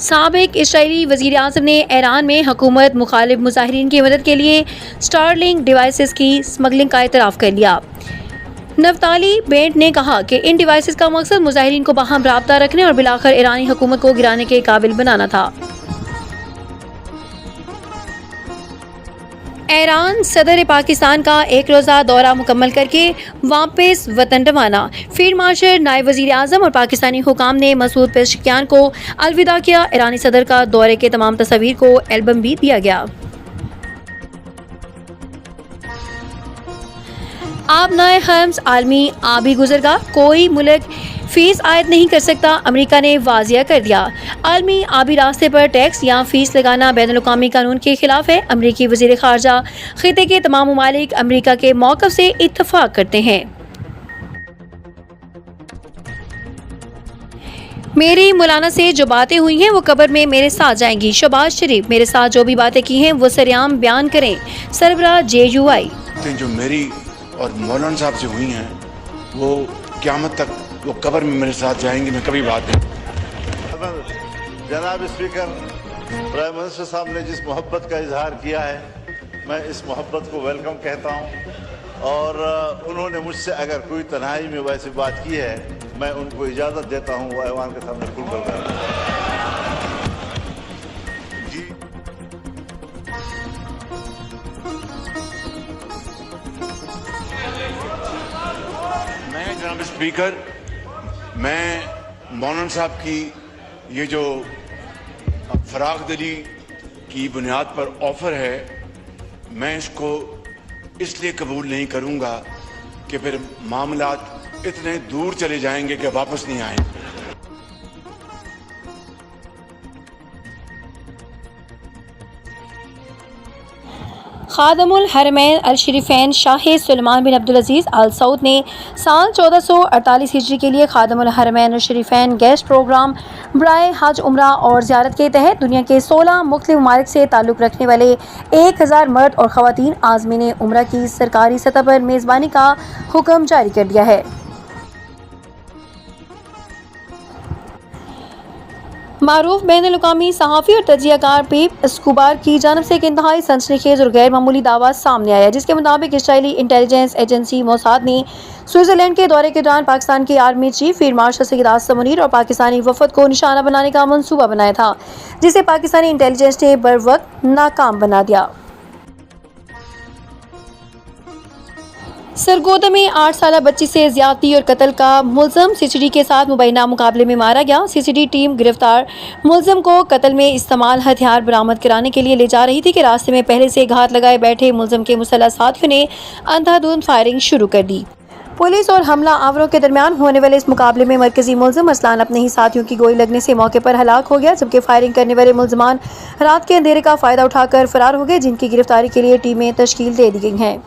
سابق اسرائیلی وزیر اعظم نے ایران میں حکومت مخالف مظاہرین کی مدد کے لیے اسٹار لنک ڈیوائسز کی اسمگلنگ کا اعتراف کر لیا۔ نفتالی بینٹ نے کہا کہ ان ڈیوائسز کا مقصد مظاہرین کو باہم رابطہ رکھنے اور بالآخر ایرانی حکومت کو گرانے کے قابل بنانا تھا۔ ایران صدر پاکستان کا ایک روزہ دورہ مکمل کر کے واپس وطن روانہ۔ فیلڈ مارشل، نائب وزیر اعظم اور پاکستانی حکام نے مسعود پزشکیان کو الوداع کیا۔ ایرانی صدر کا دورے کے تمام تصاویر کو البم بھی دیا گیا۔ آبنائے خمس عالمی آبی گزرگاہ، کوئی ملک فیس عائد نہیں کر سکتا، امریکہ نے واضح کر دیا۔ عالمی آبی راستے پر ٹیکس یا فیس لگانا بین الاقوامی قانون کے خلاف ہے۔ امریکی وزیر خارجہ، خطے کے تمام ممالک امریکہ کے موقف سے اتفاق کرتے ہیں۔ میری مولانا سے جو باتیں ہوئی ہیں وہ قبر میں میرے ساتھ جائیں گی۔ شہباز شریف، میرے ساتھ جو بھی باتیں کی ہیں وہ سریعام بیان کریں۔ سربراہ JUI۔ جو میری اور مولانا صاحب سے ہوئی ہیں وہ قیامت تک وہ قبر میں میرے ساتھ جائیں گی، میں کبھی بات نہیں۔ جناب اسپیکر، پرائم منسٹر صاحب نے جس محبت کا اظہار کیا ہے میں اس محبت کو ویلکم کہتا ہوں، اور انہوں نے مجھ سے اگر کوئی تنہائی میں ویسی بات کی ہے میں ان کو اجازت دیتا ہوں وہ ایوان کے سامنے کھل کر کریں۔ جی میں جناب اسپیکر، میں مولانا صاحب کی یہ جو فراغ دلی کی بنیاد پر آفر ہے میں اس کو اس لیے قبول نہیں کروں گا کہ پھر معاملات اتنے دور چلے جائیں گے کہ واپس نہیں آئیں گے۔ خادم الحرمین الشریفین شاہ سلمان بن عبدالعزیز آل سعود نے سال 1448 ہجری کے لیے خادم الحرمین الشریفین گیسٹ پروگرام برائے حج، عمرہ اور زیارت کے تحت دنیا کے 16 مختلف ممالک سے تعلق رکھنے والے 1000 مرد اور خواتین عازمین عمرہ کی سرکاری سطح پر میزبانی کا حکم جاری کر دیا ہے۔ معروف بین الاقوامی صحافی اور تجزیہ کار پیپ اسکوبار کی جانب سے ایک انتہائی سنسنی خیز اور غیر معمولی دعویٰ سامنے آیا، جس کے مطابق اسرائیلی انٹیلیجنس ایجنسی موساد نے سوئٹزرلینڈ کے دورے کے دوران پاکستان کے آرمی چیف فیلڈ مارشل سید آصف منیر اور پاکستانی وفد کو نشانہ بنانے کا منصوبہ بنایا تھا، جسے پاکستانی انٹیلیجنس نے بروقت ناکام بنا دیا۔ سرگودا میں 8 سالہ بچی سے زیادتی اور قتل کا ملزم CCD کے ساتھ مبینہ مقابلے میں مارا گیا۔ CCD ٹیم گرفتار ملزم کو قتل میں استعمال ہتھیار برآمد کرانے کے لیے لے جا رہی تھی کہ راستے میں پہلے سے گھات لگائے بیٹھے ملزم کے مسلح ساتھیوں نے اندھا دھند فائرنگ شروع کر دی۔ پولیس اور حملہ آوروں کے درمیان ہونے والے اس مقابلے میں مرکزی ملزم ارسلان اپنے ہی ساتھیوں کی گولی لگنے سے موقع پر ہلاک ہو گیا، جبکہ فائرنگ کرنے والے ملزمان رات کے اندھیرے کا فائدہ اٹھا کر فرار ہو گئے، جن کی گرفتاری کے لیے ٹیمیں تشکیل دے دی گئی ہیں۔